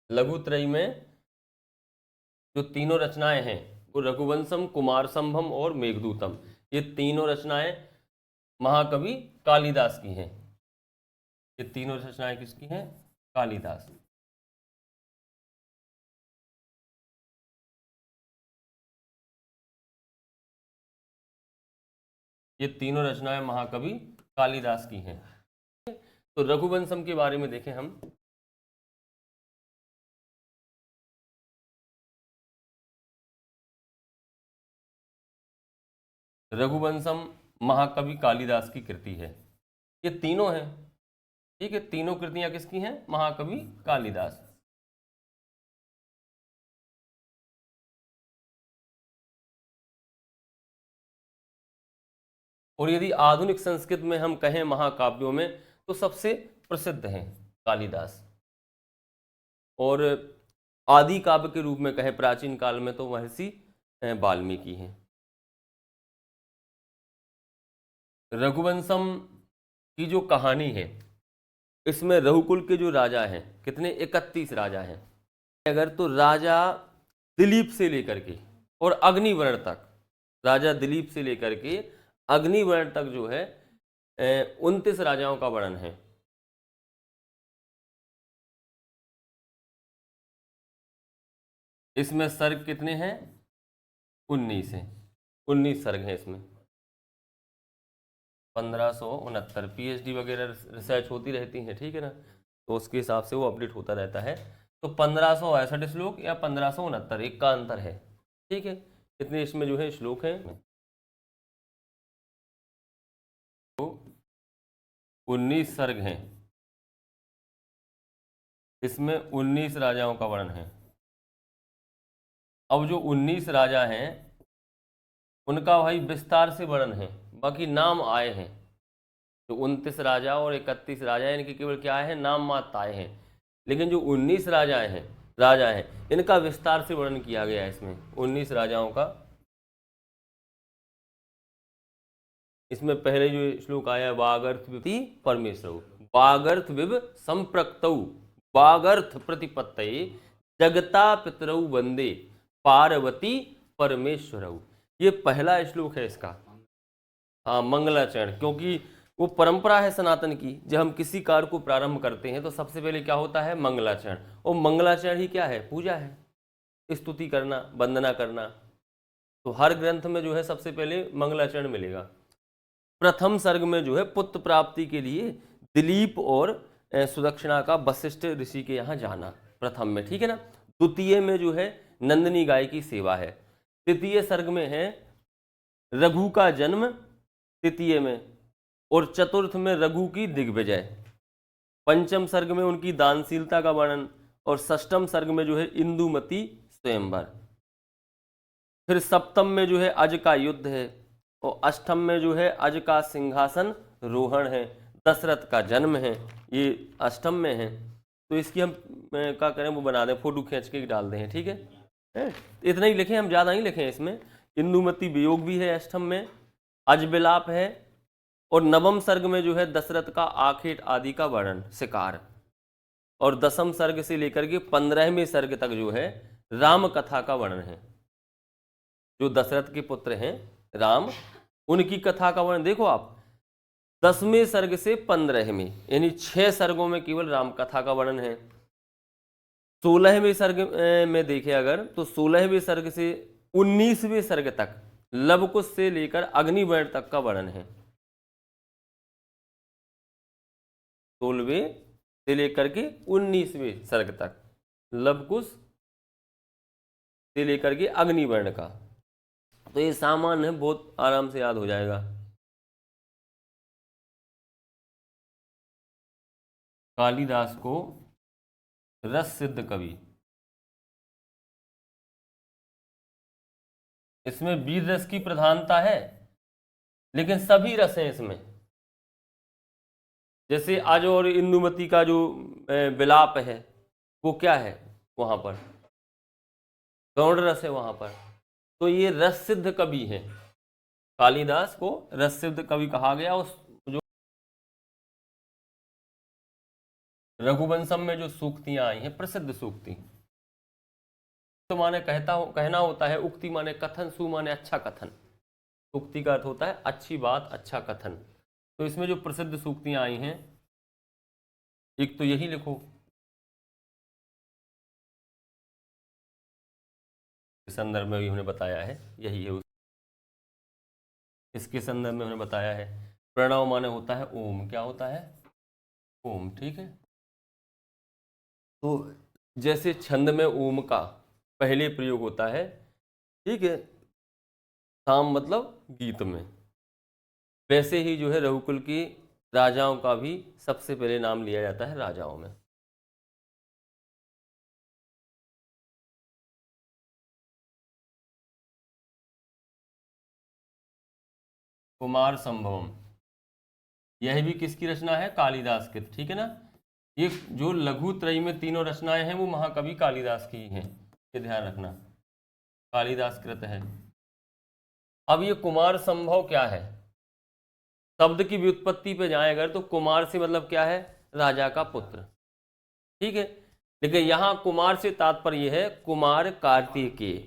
लघुत्रयी में जो तीनों रचनाएं हैं वो रघुवंशम, कुमार संभव और मेघदूतम, ये तीनों रचनाएं महाकवि कालिदास की हैं। ये तीनों रचनाएं किसकी हैं? कालिदास। ये तीनों रचनाएं महाकवि कालिदास की हैं। तो रघुवंशम के बारे में देखें हम। रघुवंशम महाकवि कालिदास की कृति है। ये तीनों हैं, ठीक है, तीनों कृतियां किसकी हैं? महाकवि कालिदास। और यदि आधुनिक संस्कृत में हम कहें महाकाव्यों में तो सबसे प्रसिद्ध हैं कालिदास। और आदि काव्य के रूप में कहें प्राचीन काल में तो महर्षि वाल्मीकि हैं। रघुवंशम की जो कहानी है इसमें रघुकुल के जो राजा हैं, कितने? 31 राजा हैं। अगर तो राजा दिलीप से लेकर के और अग्निवर्ण तक, राजा दिलीप से लेकर के अग्निवर्ण तक जो है 29 राजाओं का वर्णन है। इसमें सर्ग कितने हैं? 19 हैं। 19 सर्ग हैं इसमें। 1569। पीएचडी वगैरह रिसर्च होती रहती है, ठीक है ना, तो उसके हिसाब से वो अपडेट होता रहता है। तो 1562 श्लोक या 1569, एक का अंतर है, ठीक है। इतने इसमें जो है श्लोक हैं। तो 19 सर्ग हैं, इसमें 19 राजाओं का वर्णन है। अब जो 19 राजा हैं उनका भाई विस्तार से वर्णन है, बाकी नाम आए हैं। तो 29 राजा और 31 राजा इनके केवल क्या है? नाम मात्र आए हैं। लेकिन जो 19 राजा हैं इनका विस्तार से वर्णन किया गया है इसमें, 19 राजाओं का। इसमें पहले जो श्लोक आया, वागर्थ परमेश्वर, वागर्थ विव संप्रक्तौ वागर्थ प्रतिपत्तये जगता पितरौ वंदे पार्वती परमेश्वरौ। ये पहला श्लोक है इसका। हाँ, मंगलाचरण, क्योंकि वो परंपरा है सनातन की, जब हम किसी कार्य को प्रारंभ करते हैं तो सबसे पहले क्या होता है? मंगलाचरण। और मंगलाचरण ही क्या है? पूजा है, स्तुति करना, वंदना करना। तो हर ग्रंथ में जो है सबसे पहले मंगलाचरण मिलेगा। प्रथम सर्ग में जो है पुत्र प्राप्ति के लिए दिलीप और सुदक्षिणा का वशिष्ठ ऋषि के यहाँ जाना, प्रथम में, ठीक है ना। द्वितीय में जो है नंदिनी गाय की सेवा है। तृतीय सर्ग में है रघु का जन्म, तृतीय में, और चतुर्थ में रघु की दिग्विजय। पंचम सर्ग में उनकी दानशीलता का वर्णन, और षष्ठम सर्ग में जो है इंदुमती स्वयंवर। फिर सप्तम में जो है अज का युद्ध है, और अष्टम में जो है अज का सिंहासन रोहण है, दशरथ का जन्म है, ये अष्टम में है। तो इसकी हम क्या करें, वो बना दें, फोटो खींच के डाल दें, ठीक है। इतना ही लिखें, हम ज़्यादा ही लिखें इसमें। इंदुमती वियोग भी है अष्टम में, अज विलाप है, और नवम सर्ग में जो है दशरथ का आखेट आदि का वर्णन, शिकार। और दसम सर्ग से लेकर के 15वें सर्ग तक जो है राम कथा का वर्णन है। जो दशरथ के पुत्र हैं राम, उनकी कथा का वर्णन देखो आप। 10वें सर्ग से 15वें, यानी 6 सर्गों में केवल राम कथा का वर्णन है। 16वें सर्ग में देखें अगर, तो 16वें सर्ग से 19वें सर्ग तक लवकुश से लेकर अग्निवर्ण तक का वर्णन है। 16वें से लेकर के 19वें सर्ग तक लवकुश से लेकर के अग्निवर्ण का। तो ये सामान्य है, बहुत आराम से याद हो जाएगा। कालिदास को रस सिद्ध कवि, इसमें वीर रस की प्रधानता है, लेकिन सभी रस हैं इसमें। जैसे आज और इंदुमती का जो विलाप है वो क्या है? वहां पर गौण रस है वहां पर। तो ये रस सिद्ध कवि है, कालिदास को रस सिद्ध कवि कहा गया। उस रघुवंशम में जो सूक्तियां आई हैं, प्रसिद्ध सूक्ति, तो माने कहना होता है, उक्ति माने कथन, सु माने अच्छा कथन, उक्ति का अर्थ होता है अच्छी बात, अच्छा कथन। तो इसमें जो प्रसिद्ध सूक्तियां आई हैं, एक तो यही लिखो, इस संदर्भ में भी हमने बताया है, यही है, इसके संदर्भ में हमने बताया है। प्रणव माने होता है ओम, क्या होता है? ओम, ठीक है। तो जैसे छंद में ओम का पहले प्रयोग होता है, ठीक है, साम मतलब गीत में, वैसे ही जो है रघुकुल की राजाओं का भी सबसे पहले नाम लिया जाता है राजाओं में। कुमार संभवम, यह भी किसकी रचना है? कालिदास की, ठीक है ना। ये जो लघु त्रयी में तीनों रचनाएं हैं वो महाकवि कालिदास की हैं, ये ध्यान रखना, कालिदास कृत है। अब ये कुमार संभव क्या है? शब्द की व्युत्पत्ति पे जाएं अगर, तो कुमार से मतलब क्या है? राजा का पुत्र, ठीक है। लेकिन यहां कुमार से तात्पर्य है कुमार कार्तिकेय,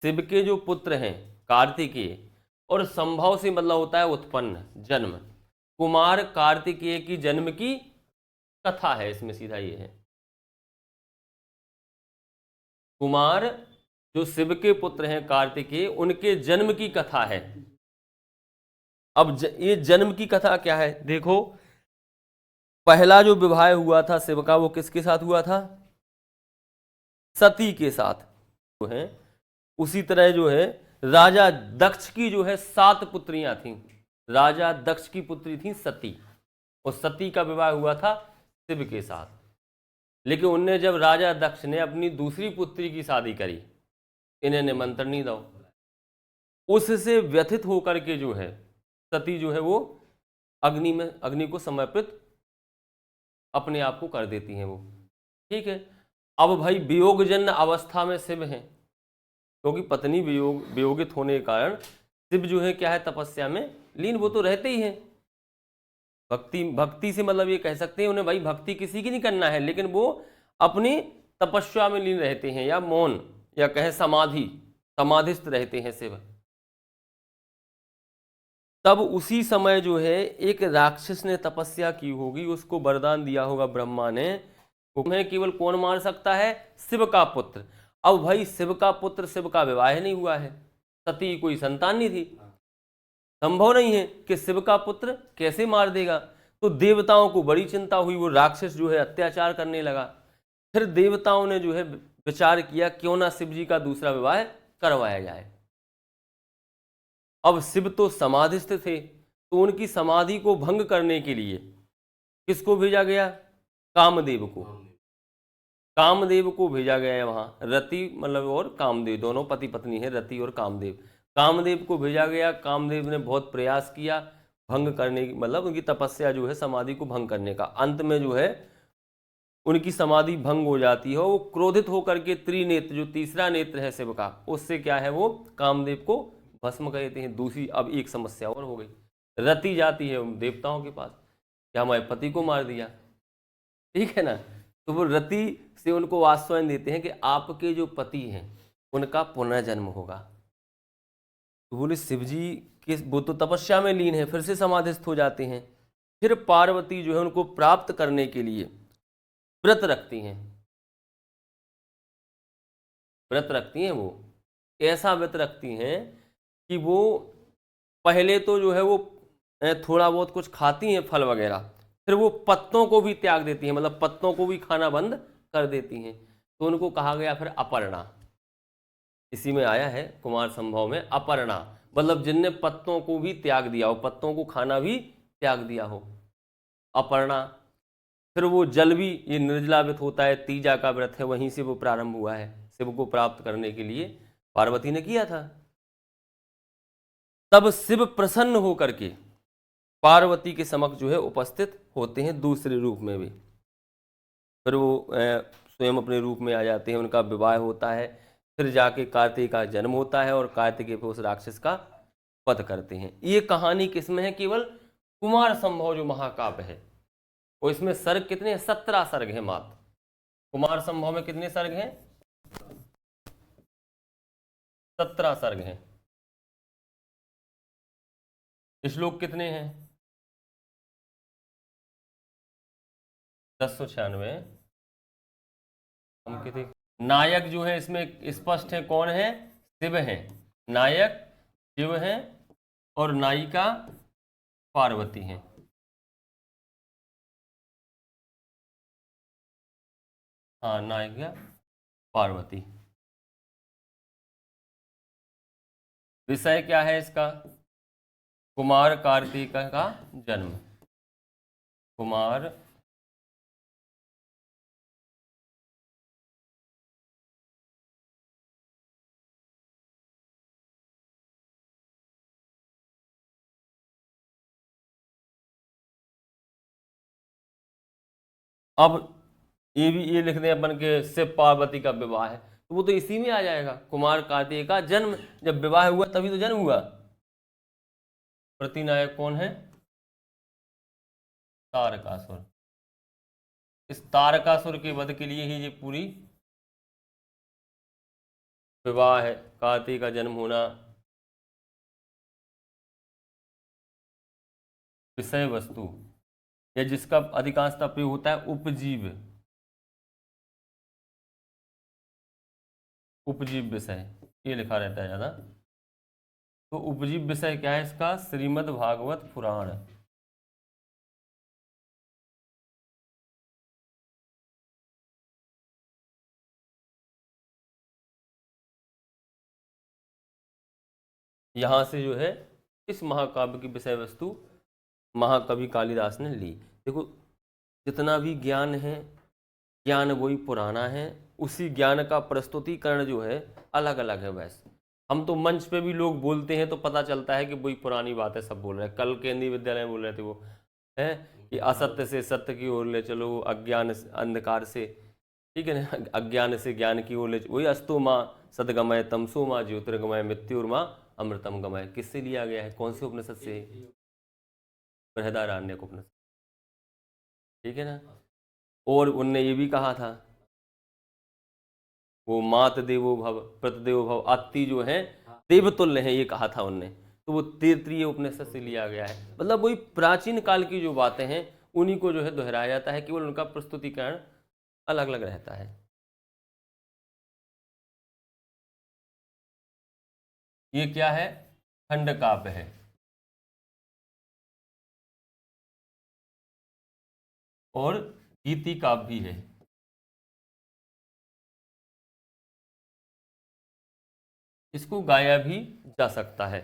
शिव के जो पुत्र हैं कार्तिकेय, और संभव से मतलब होता है उत्पन्न, जन्म। कुमार कार्तिकेय की जन्म की कथा है इसमें, सीधा ये है। कुमार जो शिव के पुत्र हैं कार्तिकेय, उनके जन्म की कथा है। अब ये जन्म की कथा क्या है? देखो, पहला जो विवाह हुआ था शिव का, वो किसके साथ हुआ था? सती के साथ, जो है उसी तरह जो है राजा दक्ष की जो है 7 पुत्रियां थीं। राजा दक्ष की पुत्री थी सती, और सती का विवाह हुआ था शिव के साथ। लेकिन उनने जब राजा दक्ष ने अपनी दूसरी पुत्री की शादी करी, इन्हें निमंत्रण नहीं दो, उससे व्यथित होकर के जो है सती जो है वो अग्नि को समर्पित अपने आप को कर देती हैं वो, ठीक है। अब भाई वियोगजन्य अवस्था में शिव हैं, क्योंकि पत्नी वियोगित होने के कारण शिव जो है क्या है? तपस्या में लीन, वो तो रहते ही हैं। भक्ति से मतलब ये कह सकते हैं उन्हें भाई भक्ति किसी की नहीं करना है, लेकिन वो अपनी तपस्या में लीन रहते हैं, या मौन, या कहे समाधिस्थ रहते हैं शिव। तब उसी समय जो है एक राक्षस ने तपस्या की होगी, उसको वरदान दिया होगा ब्रह्मा ने, तुम्हें केवल कौन मार सकता है? शिव का पुत्र। अब भाई शिव का पुत्र, शिव का विवाह नहीं हुआ है, सती कोई संतान नहीं थी, संभव नहीं है कि शिव का पुत्र कैसे मार देगा। तो देवताओं को बड़ी चिंता हुई, वो राक्षस जो है अत्याचार करने लगा। फिर देवताओं ने जो है विचार किया, क्यों ना शिव जी का दूसरा विवाह करवाया जाए। अब शिव तो समाधिस्थ थे, तो उनकी समाधि को भंग करने के लिए किसको भेजा गया? कामदेव को। कामदेव को भेजा गया है वहां, रति मतलब और कामदेव, दोनों पति पत्नी है, रति और कामदेव। कामदेव को भेजा गया, कामदेव ने बहुत प्रयास किया भंग करने की, मतलब उनकी तपस्या जो है समाधि को भंग करने का। अंत में जो है उनकी समाधि भंग हो जाती है, वो क्रोधित होकर के त्रिनेत्र, जो तीसरा नेत्र है शिव का, उससे क्या है वो कामदेव को भस्म कर देते हैं। दूसरी अब एक समस्या और हो गई, रति जाती है देवताओं के पास, क्या हमारे पति को मार दिया, ठीक है ना। तो वो रति से उनको आश्वासन देते हैं कि आपके जो पति हैं उनका पुनर्जन्म होगा। तो बोले शिव जी के वो तो तपस्या में लीन है, फिर से समाधिस्थ हो जाते हैं। फिर पार्वती जो है उनको प्राप्त करने के लिए व्रत रखती हैं, व्रत रखती हैं। वो ऐसा व्रत रखती हैं कि वो पहले तो जो है वो थोड़ा बहुत कुछ खाती हैं फल वगैरह, फिर वो पत्तों को भी त्याग देती हैं, मतलब पत्तों को भी खाना बंद कर देती हैं। तो उनको कहा गया फिर अपर्णा, इसी में आया है कुमार संभव में अपर्णा, मतलब जिनने पत्तों को भी त्याग दिया हो, पत्तों को खाना भी त्याग दिया हो, अपर्णा। फिर वो जल भी, ये निर्जला व्रत होता है, तीजा का व्रत है, वहीं से वो प्रारंभ हुआ है, शिव को प्राप्त करने के लिए पार्वती ने किया था। तब शिव प्रसन्न होकर के पार्वती के समक्ष जो है उपस्थित होते हैं दूसरे रूप में भी। फिर वो स्वयं अपने रूप में आ जाते हैं, उनका विवाह होता है, फिर जाके कार्तिक का जन्म होता है और कार्तिकेय पे उस राक्षस का वध करते हैं। ये कहानी किसमें है? केवल कुमार संभव जो महाकाव्य है और इसमें सर्ग कितने हैं? 17 सर्ग हैं मात्र। कुमार संभव में कितने सर्ग हैं? 17 सर्ग हैं। श्लोक कितने हैं? 1096। हम कितने? नायक जो है इसमें स्पष्ट है, कौन है? शिव है। नायक शिव है और नायिका पार्वती है। हाँ, नायिका पार्वती। विषय क्या है इसका? कुमार कार्तिक का जन्म। कुमार अब ये लिख दें अपन के शिव पार्वती का विवाह है, तो वो तो इसी में आ जाएगा। कुमार कार्तिक का जन्म, जब विवाह हुआ तभी तो जन्म हुआ। प्रतिनायक कौन है? तारकासुर। इस तारकासुर के वध के लिए ही ये पूरी विवाह है, कार्तिक का जन्म होना। विषय वस्तु या जिसका अधिकांशतः प्रयोग होता है उपजीव, उपजीव विषय, ये लिखा रहता है ज्यादा। तो उपजीव विषय क्या है इसका? श्रीमद् भागवत पुराण। यहां से जो है इस महाकाव्य की विषय वस्तु महाकवि कालिदास ने ली। देखो, जितना भी ज्ञान है, ज्ञान वही पुराना है, उसी ज्ञान का प्रस्तुतिकरण जो है अलग अलग है। वैसे हम तो मंच पे भी लोग बोलते हैं तो पता चलता है कि वही पुरानी बात है, सब बोल रहे हैं। कल केंद्रीय विद्यालय में बोल रहे थे वो, है कि असत्य से सत्य की ओर ले चलो, अज्ञान अंधकार से, ठीक है ना, अज्ञान से ज्ञान की ओर ले, वही अस्तु माँ सदगमय तमसो माँ ज्योतिर्गमय मृत्युर माँ अमृतम गमय। किससे लिया गया है? कौन से उपनिषद से? बृहदारण्यक उपनिषद, ठीक है ना। और उनने ये भी कहा था, वो मात देवो भव प्रतिदेवो भव, अति जो है देवतुल्य है, ये कहा था उनने। तो वो तैत्तिरीय उपनिषद से लिया गया है। मतलब वही प्राचीन काल की जो बातें हैं उन्हीं को जो है दोहराया जाता है, केवल उनका प्रस्तुतिकरण अलग अलग रहता है। ये क्या है? खंड काव्य है। और गीति काव्य भी है। इसको गाया भी जा सकता है।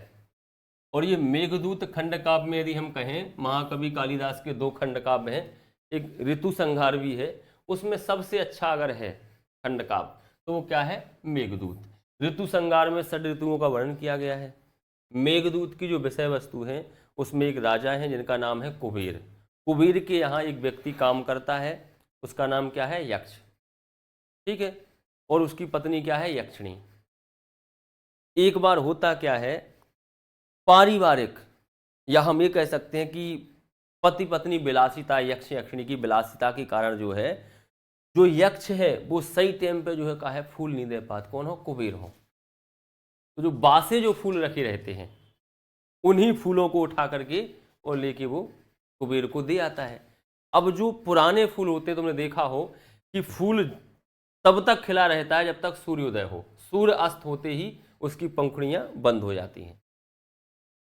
और ये मेघदूत खंड काव्य में यदि हम कहें, महाकवि कालिदास के 2 खंड काव्य हैं, एक ऋतु संहार भी है, उसमें सबसे अच्छा अगर है खंड काव्य तो वो क्या है? मेघदूत। ऋतु संहार में 6 ऋतुओं का वर्णन किया गया है। मेघदूत की जो विषय वस्तु है उसमें एक राजा है जिनका नाम है कुबेर। कुबेर के यहाँ एक व्यक्ति काम करता है, उसका नाम क्या है? यक्ष, ठीक है। और उसकी पत्नी क्या है? यक्षिणी। एक बार होता क्या है, पारिवारिक, या हम ये कह सकते हैं कि पति पत्नी विलासिता, यक्ष यक्षिणी की विलासिता के कारण जो है, जो यक्ष है वो सही टाइम पे जो है का है फूल नहीं दे पाते। कौन हो? कुबेर हो। तो जो बासे जो फूल रखे रहते हैं उन्हीं फूलों को उठा करके और लेके वो कुबेर को दे आता है। अब जो पुराने फूल होते हैं, तुमने देखा हो कि फूल तब तक खिला रहता है जब तक सूर्योदय हो, सूर्य अस्त होते ही उसकी पंखुड़ियां बंद हो जाती हैं।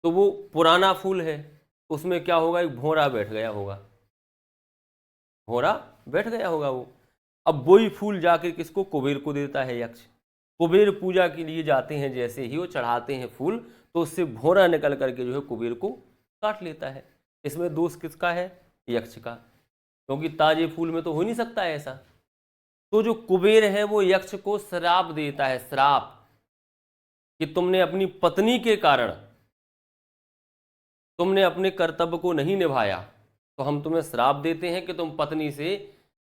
तो वो पुराना फूल है, उसमें क्या होगा? एक भौरा बैठ गया होगा, भौरा बैठ गया होगा वो। अब वही फूल जाकर किसको? कुबेर को देता है यक्ष। कुबेर पूजा के लिए जाते हैं, जैसे ही वो चढ़ाते हैं फूल तो उससे भौरा निकल करके जो है कुबेर को काट लेता है। इसमें दोष किसका है? यक्ष का, क्योंकि ताजे फूल में तो हो नहीं सकता है ऐसा। तो जो कुबेर है वो यक्ष को श्राप देता है, श्राप, कि तुमने अपनी पत्नी के कारण तुमने अपने कर्तव्य को नहीं निभाया, तो हम तुम्हें श्राप देते हैं कि तुम पत्नी से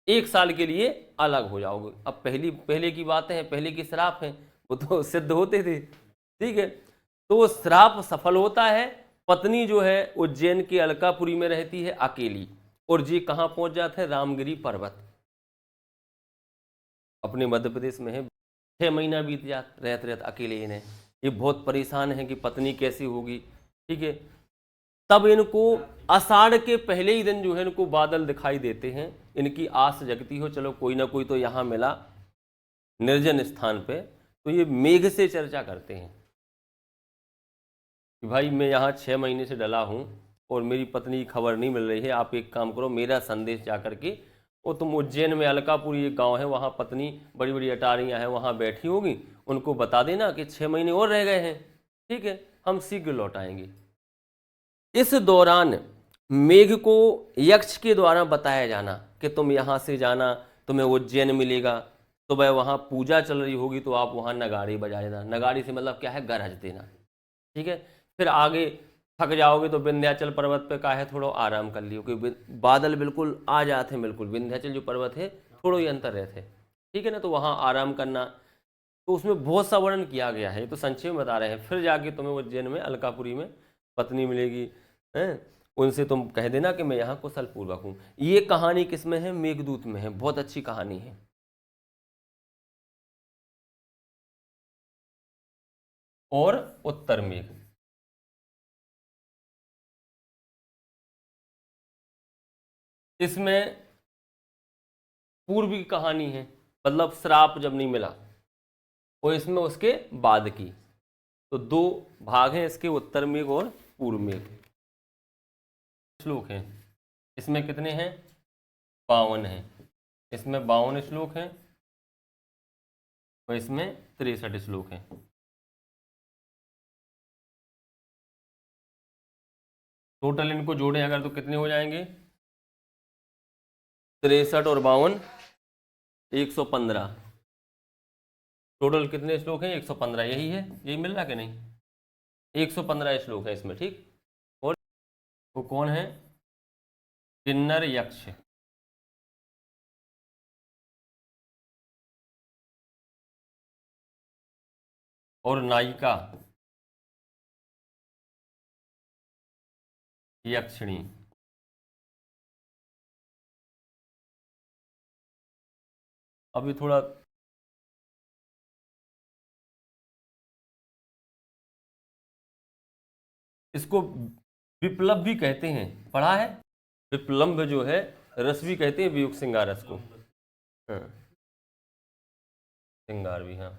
1 साल के लिए अलग हो जाओगे। अब पहले की बातें हैं, पहले की श्राप हैं, वो तो सिद्ध होते थे, ठीक है। तो वो श्राप सफल होता है। पत्नी जो है उज्जैन के अलकापुरी में रहती है अकेली, और जी कहाँ पहुंच जाते हैं, रामगिरी पर्वत अपने मध्य प्रदेश में है। 6 महीना बीत जाते रहते रहते अकेले इन्हें, ये बहुत परेशान है कि पत्नी कैसी होगी, ठीक है। तब इनको आषाढ़ के पहले ही दिन जो है इनको बादल दिखाई देते हैं, इनकी आस जगती हो चलो कोई ना कोई तो यहाँ मिला निर्जन स्थान पे। तो ये मेघ से चर्चा करते हैं कि भाई मैं यहाँ 6 महीने से डला हूँ और मेरी पत्नी की खबर नहीं मिल रही है, आप एक काम करो मेरा संदेश जा करके, वो तुम उज्जैन में अलकापुर ये गांव है, वहाँ पत्नी बड़ी बड़ी अटारियाँ हैं वहाँ बैठी होगी, उनको बता देना कि 6 महीने और रह गए हैं, ठीक है, हम शीघ्र लौट आएंगे। इस दौरान मेघ को यक्ष के द्वारा बताया जाना कि तुम यहाँ से जाना, तुम्हें उज्जैन मिलेगा, सुबह वहाँ पूजा चल रही होगी तो आप वहाँ नगाड़ी बजा देना। नगाड़ी से मतलब क्या है, गरज देना, ठीक है। फिर आगे थक जाओगे तो विंध्याचल पर्वत पे का है थोड़ा आराम कर लियो, क्योंकि बादल बिल्कुल आ जाते हैं, बिल्कुल विंध्याचल जो पर्वत है थोड़ा ही अंतर रहते हैं, ठीक है ना, तो वहाँ आराम करना। तो उसमें बहुत सा वर्णन किया गया है, तो संक्षेप में बता रहे हैं। फिर जाके तुम्हें उज्जैन में अलकापुरी में पत्नी मिलेगी, हैं, उनसे तुम कह देना कि मैं यहाँ कुशल पूर्वक हूँ। ये कहानी किसमें है, मेघदूत में है, बहुत अच्छी कहानी है। और उत्तर मेघ, इसमें पूर्व की कहानी है, मतलब श्राप जब नहीं मिला, और इसमें उसके बाद की। तो 2 भाग हैं इसके, उत्तर मेघ और पूर्व मेघ। श्लोक हैं इसमें, कितने हैं, 52 हैं। इसमें 52 श्लोक हैं और इसमें 63 श्लोक हैं। टोटल इनको जोड़ें अगर तो कितने हो जाएंगे, 63 और 52 115। टोटल कितने श्लोक हैं, 115। यही है, यही मिल रहा कि नहीं, 115 श्लोक है इसमें, ठीक। और वो कौन है, किन्नर यक्ष और नायिका यक्षिणी। अभी थोड़ा इसको विप्लव भी कहते हैं, पढ़ा है, विप्लम्भ जो है रस भी कहते हैं, वियुक्त श्रृंगार रस को, हाँ, श्रृंगार भी, हाँ।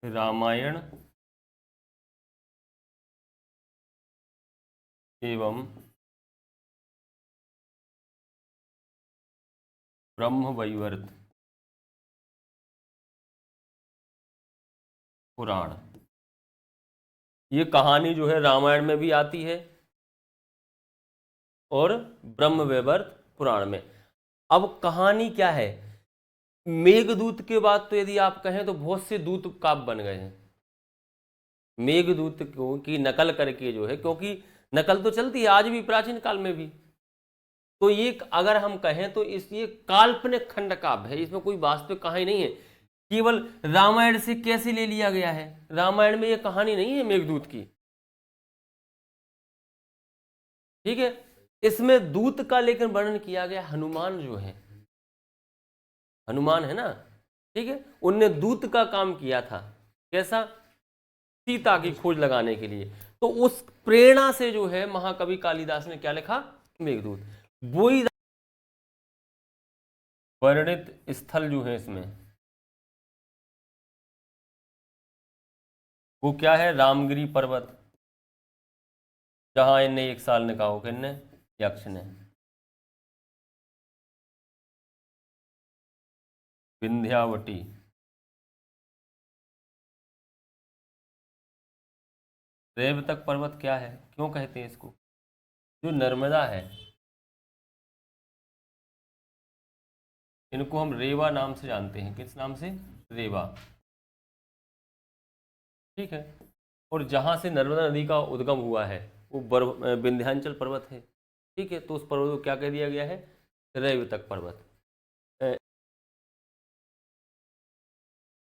रामायण एवं ब्रह्म वैवर्त पुराण, ये कहानी जो है रामायण में भी आती है और ब्रह्म वैवर्त पुराण में। अब कहानी क्या है, मेघदूत के बाद तो यदि आप कहें तो बहुत से दूत काव्य बन गए हैं मेघदूत को की नकल करके जो है, क्योंकि नकल तो चलती है आज भी, प्राचीन काल में भी। तो ये अगर हम कहें तो इस ये काल्पनिक खंड काव्य है, इसमें कोई वास्तविक कहानी नहीं है, केवल रामायण से कैसे ले लिया गया है। रामायण में ये कहानी नहीं है मेघदूत की, ठीक है। इसमें दूत का लेकिन वर्णन किया गया, हनुमान जो है, हनुमान है ना, ठीक है, उनने दूत का काम किया था, कैसा, सीता की खोज लगाने के लिए। तो उस प्रेरणा से जो है महाकवि कालिदास ने क्या लिखा, मेघदूत। वही वर्णित स्थल जो है इसमें वो क्या है, रामगिरी पर्वत, जहां इनने 1 साल निकाहो, किन्ने, यक्ष ने। विंध्यावटी, रेवतक पर्वत क्या है, क्यों कहते हैं इसको, जो नर्मदा है, इनको हम रेवा नाम से जानते हैं, किस नाम से, रेवा, ठीक है। और जहाँ से नर्मदा नदी का उद्गम हुआ है वो विंध्याचल पर्वत है, ठीक है। तो उस पर्वत को क्या कह दिया गया है, रेवतक पर्वत।